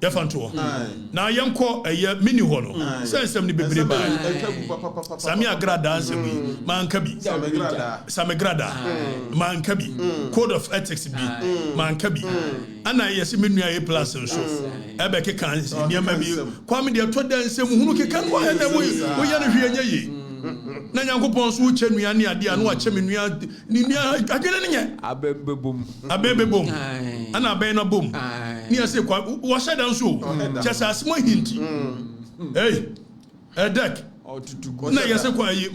Yafanto. Na yanko mini hono. Sense them ni bebre ba. Sami agrada ansemi mankabi. Samegrada mankabi. Code of ethics bi mankabi. Ana yesi menua A+ nso. Ebe ke kan niam bi. Kwame de to dan nsem hunu ke kan wo ya na wo ya no hwe anya yi. Na Nyankopon so uche nua ne ade anu ache menua ni nua agene ne nye abebebom ana aben na bom ni ase kwa wo sheda nso chesa asmo hinti hey edek na yese kwa yi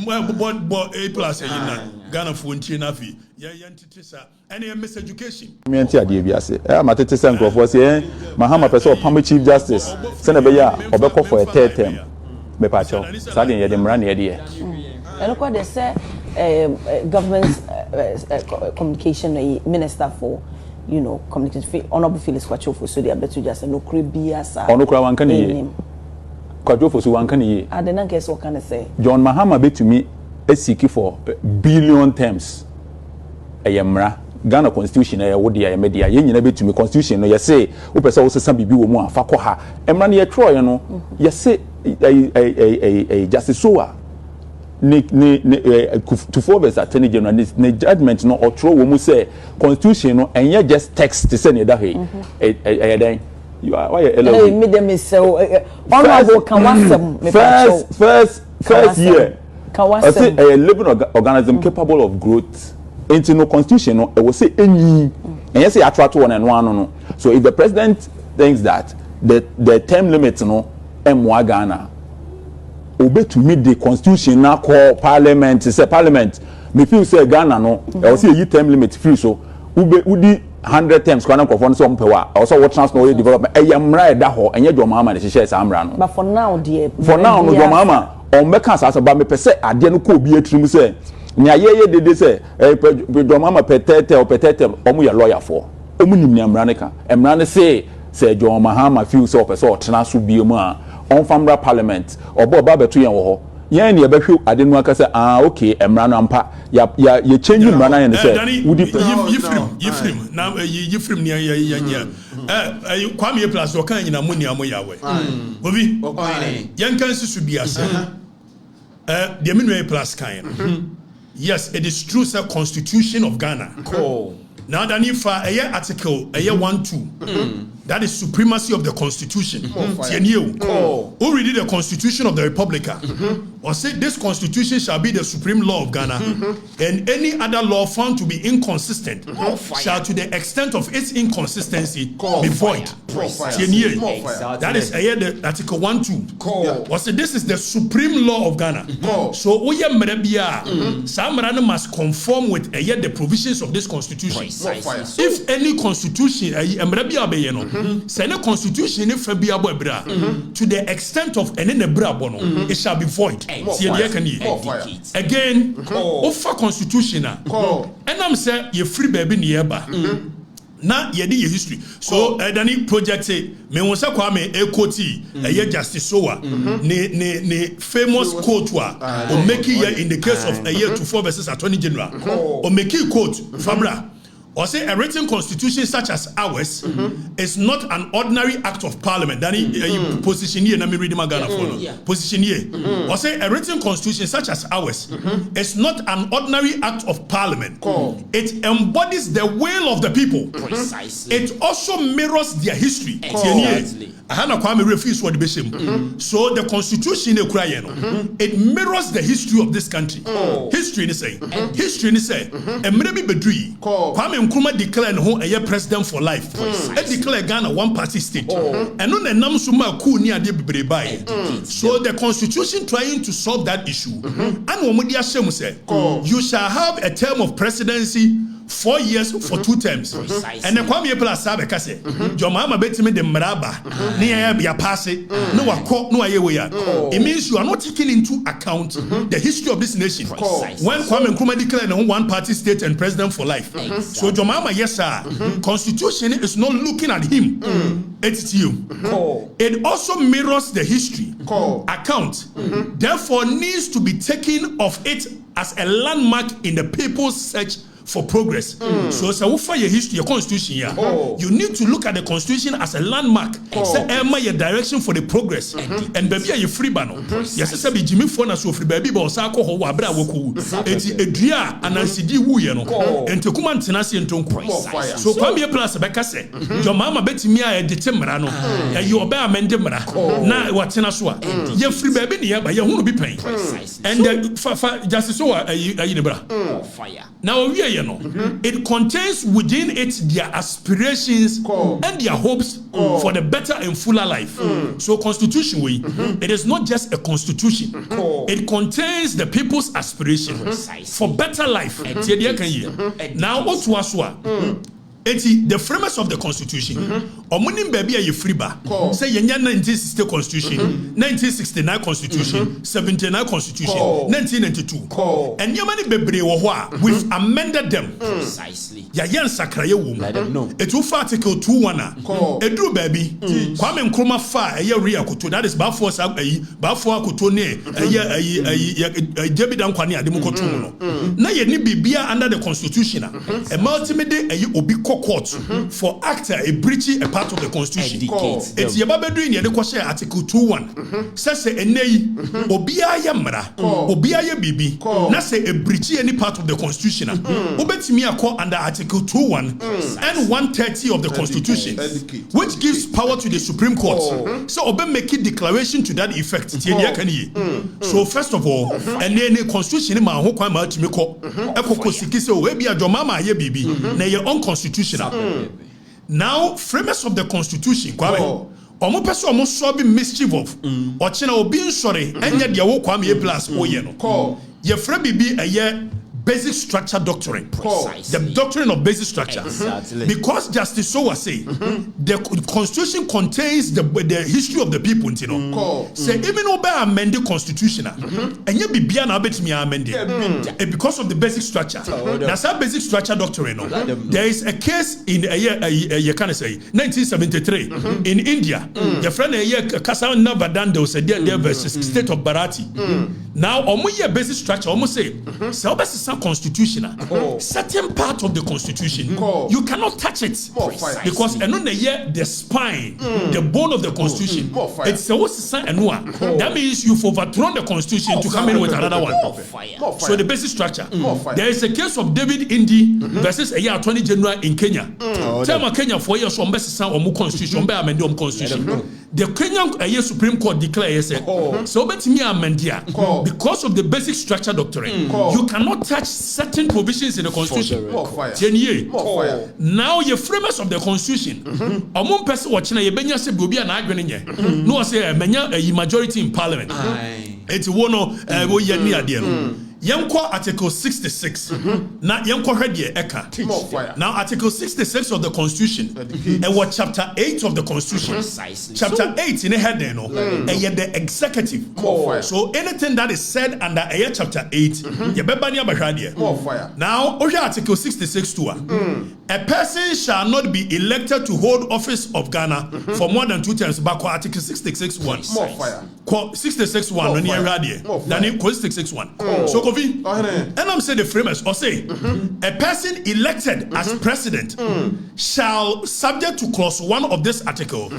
bo A+ yi na Ghana fo ntie na fi ye ntete sa ene miss education me ante ade bi ase matete se nkrofo se Mahama pese opam chief justice se na be ya obekọ for a third term me pa cho sa de ye de mra na ye de and look what they say government communication minister for communication honorable Felix Kwachofo so they better just no crebiasa onokura wan kan ye Kwachofo so wan kan ye adena nke so kan say John Mahama betumi esiki for billion terms eyemra Ghana constitution e wo dia media ye nyina betumi constitution no ye say wo pese wo sesa bibi wo mu afa kọ ha emra na ye tro ye no ye say justice soa to forwards attorney general ne judgment no otro wo mu say constitution no enye just text say ne da he then you are why hey me dem is so honorable Kawasem first year Kawasem a living organism capable of growth into no constitution no e wo say enyi enye say attract one and one no so if the president thinks that the term limit no emwa Ghana obe to meet the constitution na call parliament say parliament me feel say Ghana no e say yi term limit free so udi 100 terms kwa na nkofo so mpewa also what transnational development eyamra da ho enye John Mahama de hye sa amra no but for now no John Mahama on meka asase ba me pese ade no ko obi atrim say nya ye dede say John Mahama petete omu ye lawyer for omu nim ni amra ne ka emra ne say John Mahama feel so pese o tena so bi mu a on famra parliament obo ba beto yen wo ho yen ne behwe ade no aka say okay emra no ampa ya change emra na yen say wudi yifrim na yifrim ne ya Kwame A+ o kan nyina moni amoyawe obi yen kan sisu bi ase de menua A+ kan yes it is true say constitution of Ghana now danifa article 1-2 that is supremacy of the constitution. Who read the constitution of the Republic or say this constitution shall be the supreme law of Ghana and any other law found to be inconsistent shall to the extent of its inconsistency be void. That is the article 1-2 or say this is the supreme law of Ghana. So oye mrebia samrana must conform with the provisions of this constitution. If any constitution mrebia be no say the constitution if be abo bra to the extent of any bra bono it shall be void. Again offer constitution and I'm say you free baby nearby na ye di history so dani project say me won say Kwame Ekoti justice soa ne famous quote o make here in the case of 24 versus attorney general o make quote Fabra or say a written constitution such as ours is not an ordinary act of parliament. Then position here, let me read my Ghana for position here. Or say a written constitution such as ours is not an ordinary act of parliament. It embodies the will of the people. Precisely. It also mirrors their history. Ahana Kwame refuse what the bishop. So the constitution it mirrors the history of this country. History ni say. History ni say. Emrebi Bedri. Kwame Nkrumah declared who a president for life. It declared Ghana one party state. And on the namsuma ku ni ade bebreba. So the constitution trying to solve that issue. And womudia shemu say you shall have a term of presidency 4 years for 2 terms. And the Kwame A+ sabe kase John Mahama betime de mraba ni ya pass it no akọ no aye we ya. It means you are not taking into account the history of this nation. When Kwame Nkrumah declared one party state and president for life. So John Mahama yes sir constitution is not looking at him. It's you. It also mirrors the history account. Therefore needs to be taken of it as a landmark in the people's search for progress. So we find your history, your constitution here. You need to look at the constitution as a landmark. Say Emma your direction for the progress. And baby you free bano. Yes, say be Jimmy Fona so free baby but osako ho wa bra woku. Eti edua anansidi wu ye no. Enti kuma ntenase entonko. So kwame plus beka say your mama betimi a edete mra no. You obe amende mra. Na watena so a. Ye free baby ne ya ba ye hunu bi pen. And just so ayi bra. Fire. Now we know it contains within it their aspirations and their hopes for the better and fuller life. So constitution way, it is not just a constitution. It contains the people's aspirations for better life. Now what was the framers of the constitution omunim baby a free ba say yenya 1960 constitution 1969 constitution 79 constitution 1992 and yamani bebre wo ho a we've amended them precisely ya yen sakraye wo mu it will article 21 a eduru baby Kwame Nkrumah fa eye real koto that is ba force akoto ne eye David Ankwane ademu koto no na ye ni bibia under the constitution a multimedia eye obi court for actor a breaching a part of the constitution. It's Yababe doing the question article 21. Says enei obia yamra, obia ye bibi, na say a breaching any part of the constitution. Obetimi akọ under article 21 and 130 of the constitution, which gives power to the Supreme Court. So obe make a declaration to that effect. So first of all, and then the constitution ma ho kwan ma timi ko ekoko sikise o ebi adwomama ye bibi na ye unconstitutional. Now, framers of the constitution, omo person omo so be mischief of ochina obi sorry enye de wo kwame plus oye no ye fra bibi eye basic structure doctrine. The doctrine of basic structure. Because Justice Sowa say the constitution contains the history of the people, you know. Say even obey amend the constitution and you be na betimi amend it because of the basic structure. That's a basic structure doctrine. There is a case in you can say 1973 in India. Your friend Kasan Navadando said there versus state of Bharati. Now omo basic structure almost say constitutional certain part of the constitution you cannot touch it because the spine the bone of the constitution it's that means you've overthrown the constitution to come in with another one. So the basic structure there is a case of David Indi versus a year Attorney General in Kenya. Tell Kenya 4 years on best constitution constitution. The Kenyan Supreme Court declared so because of the basic structure doctrine you cannot touch certain provisions in the constitution. Now, your framers of the constitution, among person watching a benya se bobia na adwene no say a majority in parliament. It's one of wo ye ni ade no. Yanko article 66 na yanko hwede eka now article 66 of the constitution and what chapter 8 of the constitution chapter 8 in a heading no the executive so anything that is said under a chapter 8 you beba ni abahwade now article 66 to a person shall not be elected to hold office of Ghana for more than 2 terms back article 66 1 66 1 no ni awade then 66 1 so and I'm saying the framers or say a person elected as president shall, subject to clause 1 of this article,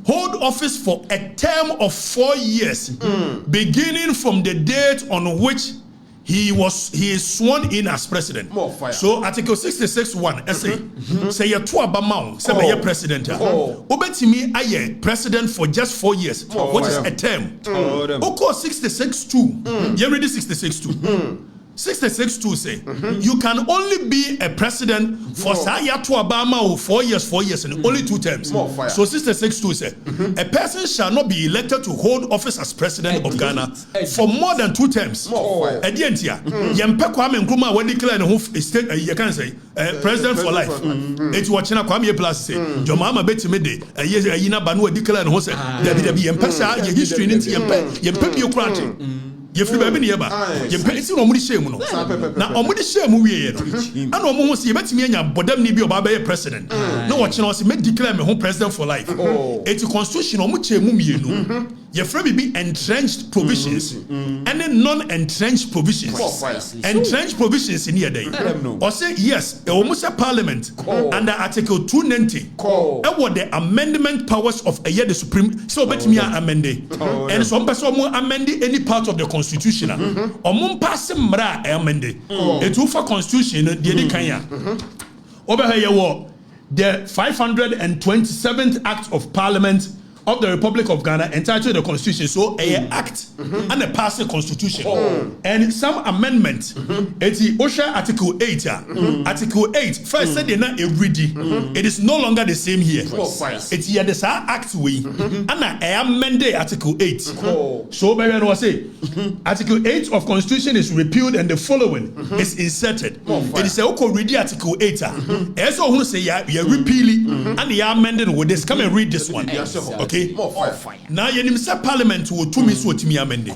hold office for a term of 4 years, beginning from the date on which he is sworn in as president. So article 66(1 say you to abamount say be president. Obetimi aye president for just 4 years, which is a term. Oko 66(2. You read 66(2). 66(2) say you can only be a president for saya to abama 4 years and only 2 terms. So 66(2) say a person shall not be elected to hold office as president of Ghana for more than 2 terms. Edientia yempe Kwame Nkrumah when declare no state you can say president for life. It watching Kwame plus say your mama betime de yina banu declare no say David yempe sa ye history nti yempe bi okurante you free baby nieba you pay no omudi shame no na omudi shame wie no ana omo ho se yebetimi anya bodam ni bi oba be president no watch no say make declare me home president for life it constitution omo chemu mienu your friend be entrenched provisions and then non-entrenched provisions. Entrenched provisions in here day. Or say yes, almost a parliament under Article 290. And what the amendment powers of a year the Supreme so bet me amend and some person more amend any part of the constitution. Or mon pass mra amend it for constitution the kanya. Over here the 527th Act of Parliament of the Republic of Ghana entitled the Constitution. So a act and a passing constitution and some amendments. It's OSHA Article 8. Article 8 first said they're not ready. It is no longer the same here. It's here the act way and I amended Article 8. So baby was say Article 8 of Constitution is repealed and the following is inserted. It is a ready Article 8. As who say you repeal it and you amended with this. Come and read this one. Okay. Now you need say parliament will to me so timi amende.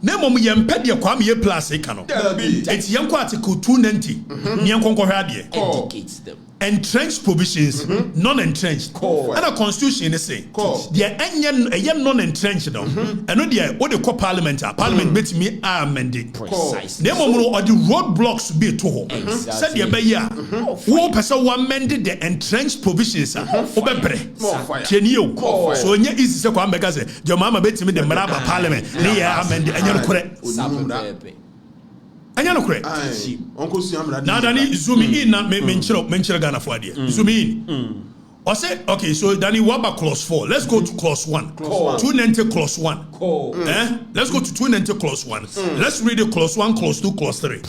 Na mom yem pede kwa me plus e kano. Eti yem kwa Article 290. Ni yem konko hwa de. Indicates them. Entrenched provisions, non-entrenched. And a constitution is saying, "The non-entrenched now, and no dear, what the call parliament bet me amended. Precisely. Name or the roadblocks be to home. Said the Abaya, who person one mended the entrenched provisions. Obebre, Kenio. So when you is the Kwambegaze, your mama bet me the Maraba parliament, they are amended, and you're correct. Anya no kure. Uncle Siamra. Now Danny zoom in na menchiro Ghana for there. Zoom in. I say okay, so Danny what about clause 4? Let's go to clause 1. 290 clause 1. Let's go to 290 clause 1. Let's read the clause 1, clause 2, clause 3.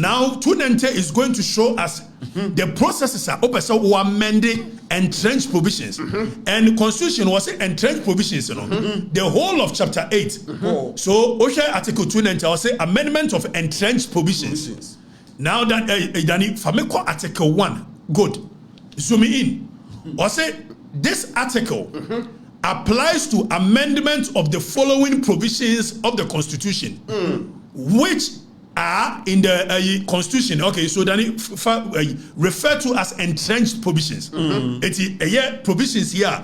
Now 290 is going to show us the processes are open so we amending entrenched provisions. And the constitution was entrenched provisions, you know. The whole of chapter 8. So OSHA Article 290 will say amendment of entrenched provisions. Now that Danny Fameko Article 1, good. Zoom in. Or say this article applies to amendment of the following provisions of the Constitution, which are in the Constitution. Okay, so then refer to as entrenched provisions. It's provisions here.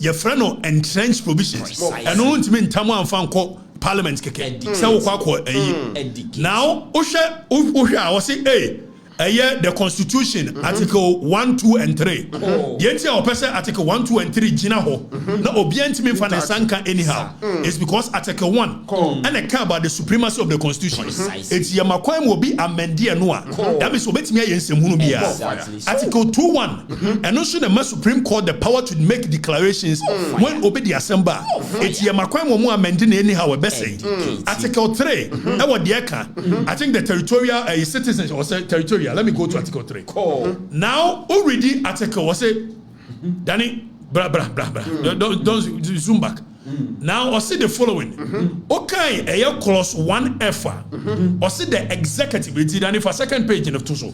Your friend no entrenched provisions. And no one mean tamu and call Parliament keke. Now, Osha was say, hey. The Constitution, Article 1, 2, and 3. The entire person Article 1, 2, and 3 Gina ho. No obient me for the sanka anyhow. It's because Article 1 and a care about the supremacy of the Constitution. It's Yamakwam will be amended noa. That means obet me against the Article 2:1 and also the Supreme Court the power to make declarations when obey the assembly. It's Yamakwam will amended anyhow a best. Article 3. I think the territorial citizens or territorial. Let me go to Article 3. Now, already Article was say, Danny, don't zoom back. Now, I see the following. Okay, a clause 1F. I see the executive. It's Danny for second page in the Tuso.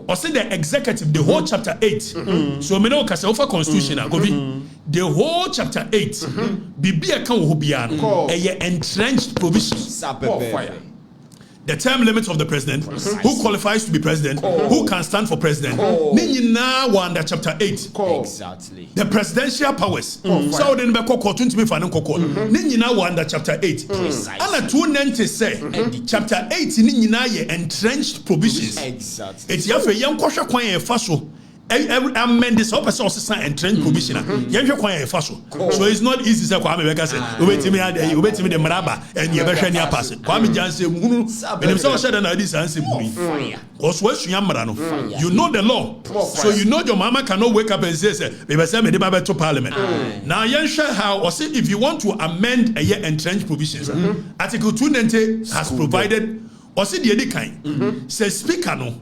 I see the executive, the whole chapter 8. So, me know kasa ofa constitution the whole chapter 8. Bibi account hubiano. A entrenched provisions. The term limits of the president, who qualifies to be president, who can stand for president. Ninyina wanda chapter 8. Exactly. The presidential powers. So then be koko tuntimi fa nkoko. Ninyina wanda chapter 8. Ana 290 say chapter 8 ninyina ye entrenched provisions. Exactly. It's yafe yankosha kwan ye fa so. Amend this up as entrenched provision. So it's not easy to Kwame Beka say, wait me the Maraba and you better near pass it. Kwame Jansen, and himself said that this answer. Because you know the law. So you know your mama cannot wake up and say, we must send the to parliament. Now, Yansha, how or say if you want to amend a year entrenched provisions, Article 290 has provided. Or see the other kind. Says speaker no.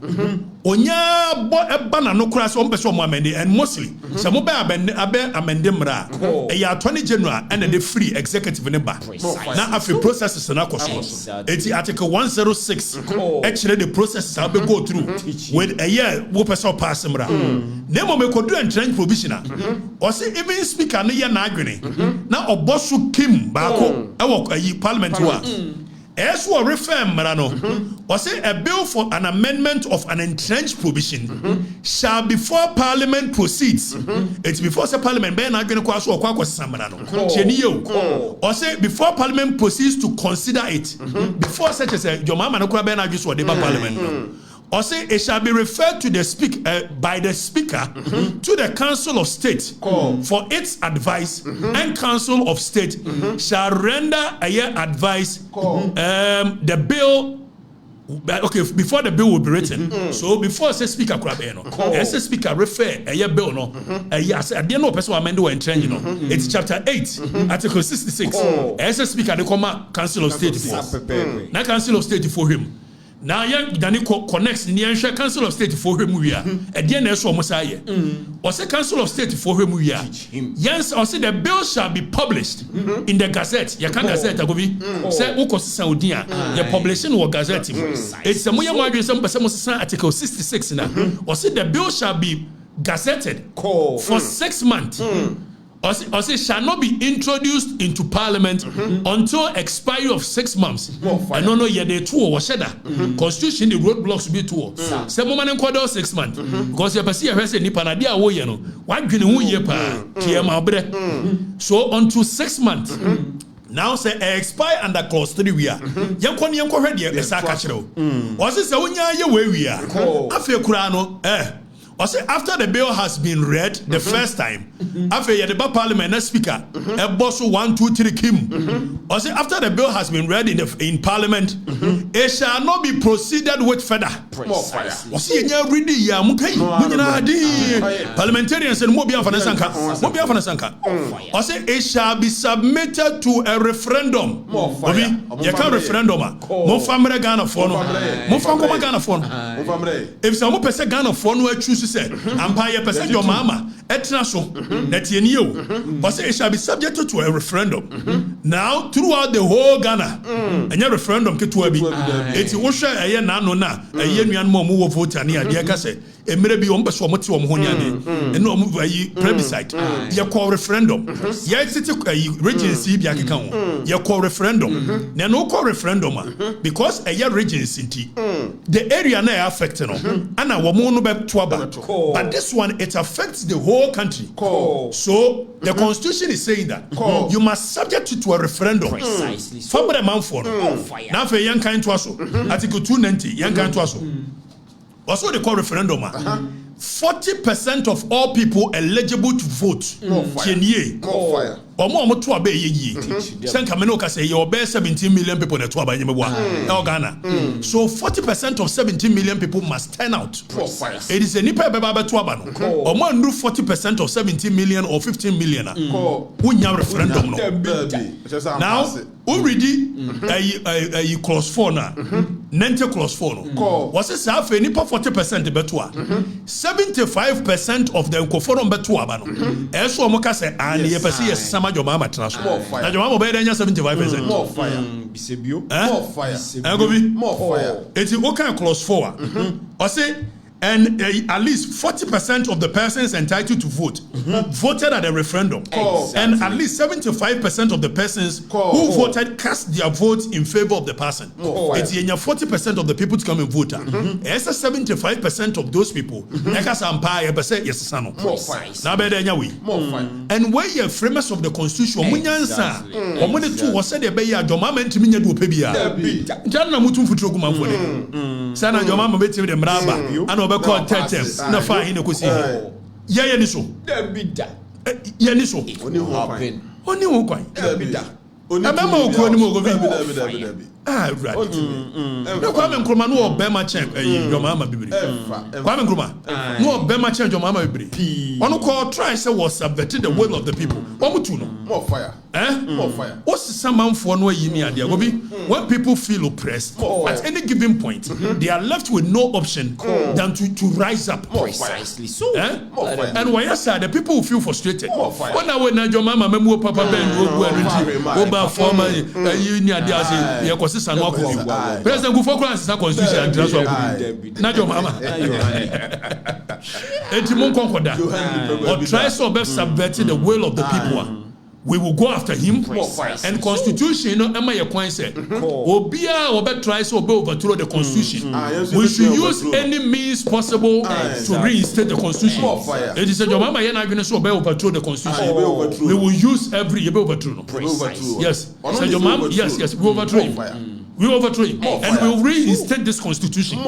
Onya bo eba no kura so mpese omo amende and mostly some obe amende mra. E attorney general and the free executive ne ba. Na afi processes na koso. Eti article 106 actually the processes have go through with a year wo pese pass mra. Nemo me kodu entrenched provisional. Or see even speaker no ye na adwene. Na obosu kim ba ko e wo parliament wa. as we refer Marano, or say a bill for an amendment of an entrenched provision shall before Parliament proceeds. It's before the Parliament, Ben are going to cross or Samarano. Or say before Parliament proceeds to consider it, before such as your mama no Ben are just what the Parliament. Or say it shall be referred to the by the Speaker to the Council of State for its advice, and Council of State shall render a year advice. The bill. Okay, before the bill will be written, so before say Speaker Krabeno, as Speaker refer a year bill no, yes, I didn't know person amend or entrench, you know. It's chapter 8, article 66. As a Speaker, the Council of State for now, Council of State for him. Now, young Danny connects in the Council of State for him. We are at the end of Messiah. Or say Council of State for him. We are. Yes, or say the bill shall be published in the Gazette. You can't Gazette. I go be say Uko Saudia. The publishing or Gazette. It's a more some article 66 now. Or say the bill shall be gazetted for 6 months. Or say shall not be introduced into Parliament until expiry of 6 months. I don't know yet the tour was said that Constitution the roadblocks be tour. Some woman in 6 months because you perceive her say nipa na dia wo ye no. One green wo ye pa. So until 6 months. Now say expire under clause 3 we are. Yankoni yanko hwe de esa ka kire o. O say wonya ye we are. Afi kura no or say after the bill has been read the first time, after the Parliament and Speaker, a boss 1, 2, 3 Kim. Or say after the bill has been read in Parliament, it shall not be proceeded with further. Or say ready ya mukai, parliamentarians and Mobia Fanasanka. Or say it shall be submitted to a referendum. You can referendum. Mo family Ghana phone. Mo family Ghana phone. If some person Ghana phone will choose say empire person your mama etna so that ye knew but say it shall be subjected to a referendum now throughout the whole Ghana and your referendum ke to abi eti wo hwe eye na no na eye nuan mo wo vote ani ade ka say emere bi ombe so omote om ho nyane eno om ayi plebiscite ye call referendum ye city regency bi akeka ho ye call referendum na no call referendum because eye regency the area na affect no ana wo mo no be to aba. But this one, it affects the whole country. So the Constitution is saying that you must subject it to a referendum. Precisely. For the man for now for young kind to us. Article 290, young kind to us. Also, they call referendum. 40% of all people eligible to vote. Fire. Omo to abe ye. Senka me no ka say you be 17 million people na to aba nyemwa. Ghana. So 40% of 17 million people must turn out. It is a nipa be ba to aba no. Omo ndu 40% of 17 million or 15 million. Who nya referendum no. Now, already a clause 4 na. Nente clause 4 no. Was it say afa nipa 40% be to 75% of the koforum be to aba no. Eso omo ka say and ye pese yes your mama transfer. Now your mama be 75%. More fire. Bisebio. More fire. More fire. It's okay clause 4. Or say and at least 40% of the persons entitled to vote voted at a referendum. And at least 75% of the persons who voted cast their votes in favor of the person. It's 40% of the people to come and vote. It's 75% of those people. And where you framers of the Constitution, called Tetem, na fa hine kosi. Ye ni so. Ye ni so. Oni wo kwan. Abema okwo ni mo go bi. Ah, right. No Kwame Nkrumah no Obama check your mama bibiri. Kwame Nkrumah no Obama check your mama bibiri. Ono call try say was subverting the will of the people. Omutu no. More fire. More fire. What's some man for no yimi ade go bi? When people feel oppressed at any given point, they are left with no option than to rise up. Precisely so. And why yes the people who feel frustrated. When I when your mama memu papa ben go former union ade say President Gufo is a constitution and transfer. Not your mama. Or try so best subverting the will of the people. we will go after him. Precisely. And constitution, no, am I a coin said? Obia or try to overthrow the constitution. We should use any means possible to reinstate the constitution. It is a job. Mama, you're not going to overthrow the constitution. We will use every overthrow. Yes. So your mom, yes, we overthrow him. We overthrow him, and we will reinstate this constitution.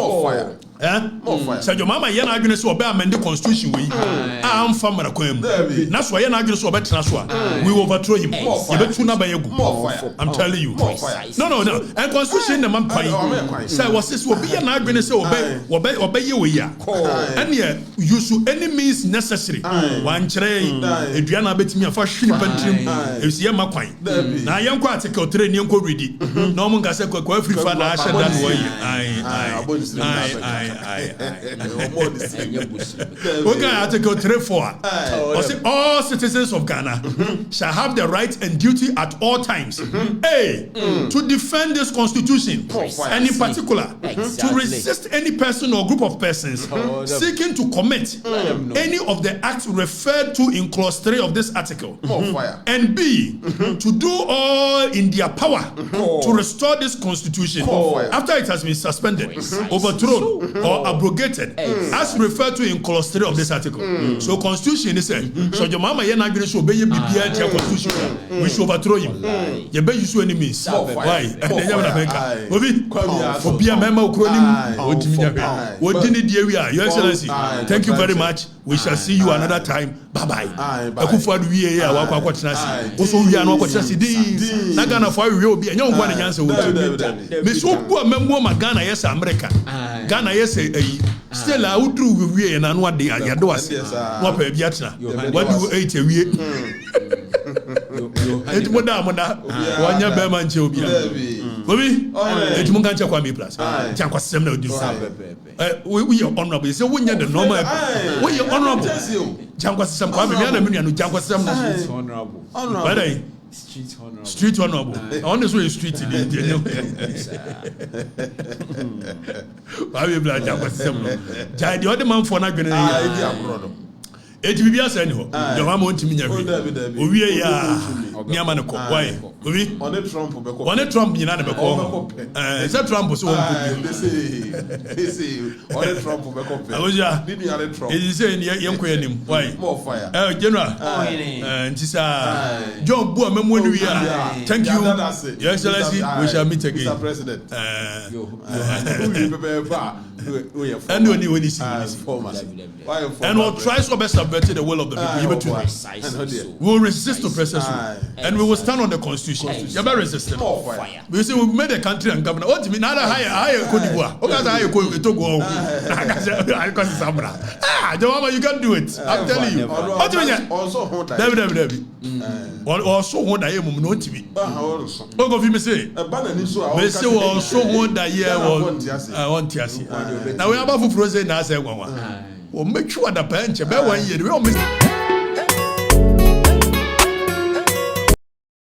So your mama, you're not going to amend the constitution. I'm from Marakwem. That's why you're not going to we overthrow him. I'm telling you. No. And constitution, the man pay. So was this will be not going to say obey you. And yeah, you should any means necessary. One train, Adriana bet me a first ship and trim. If you my coin. Now, young article train, young ready. No one can say, every father, I said that way. Okay, Article 3.4. All citizens of Ghana shall have the right and duty at all times to defend this constitution, and in particular to resist any person or group of persons seeking to commit any of the acts referred to in clause 3 of this article, and B, to do all in their power to restore this constitution after it has been suspended, overthrown, or abrogated, as referred to in clause 3 of this article. So constitution is said, so your mama you're not going to obey your constitution. We should overthrow him. You bet you show any means. Why? For be a member of what did you Your Excellency? Thank you very much. We shall see you another time. Bye. Also we are not going to see Nagana for you will be a young one answer. Miss Obu member Ghana yes America. Ghana yes still I would do we and what they are doing. What do you eat a week? It's more than one year Berman Chobia. Baby, it's Mungancha Kwame Plus. Janko Semno do. We are honorable. So when you're the normal, we are honorable. Janko Sam Kwame, and Janko Sam honorable. Honorable. Street honorable. On this way, street in India. I will be like Janko Sam. Jai the other man for not going to. It will be a send home. The one want to me. We are Niamanako. Why? On a Trump, you know, it's a Trump. So they say, on a Trump, I was it is saying, young queen. Why? More fire. General, and John Boer, we are. Thank you, Your Excellency. We shall meet again, Mr. President. And when you see and we'll try so best to better the will of the people. We will resist to press and we will stand on the constitution. You're very resistant. We say we made a country and government. What do you mean? Higher Cote d'Ivoire. What can I go to? You can do it. I'm telling you. What do you mean? David. Also, what I am not to be. What of you say? They say also what that year I want to see. Now we have a frozen as a woman. We'll make sure the bench about 1 year.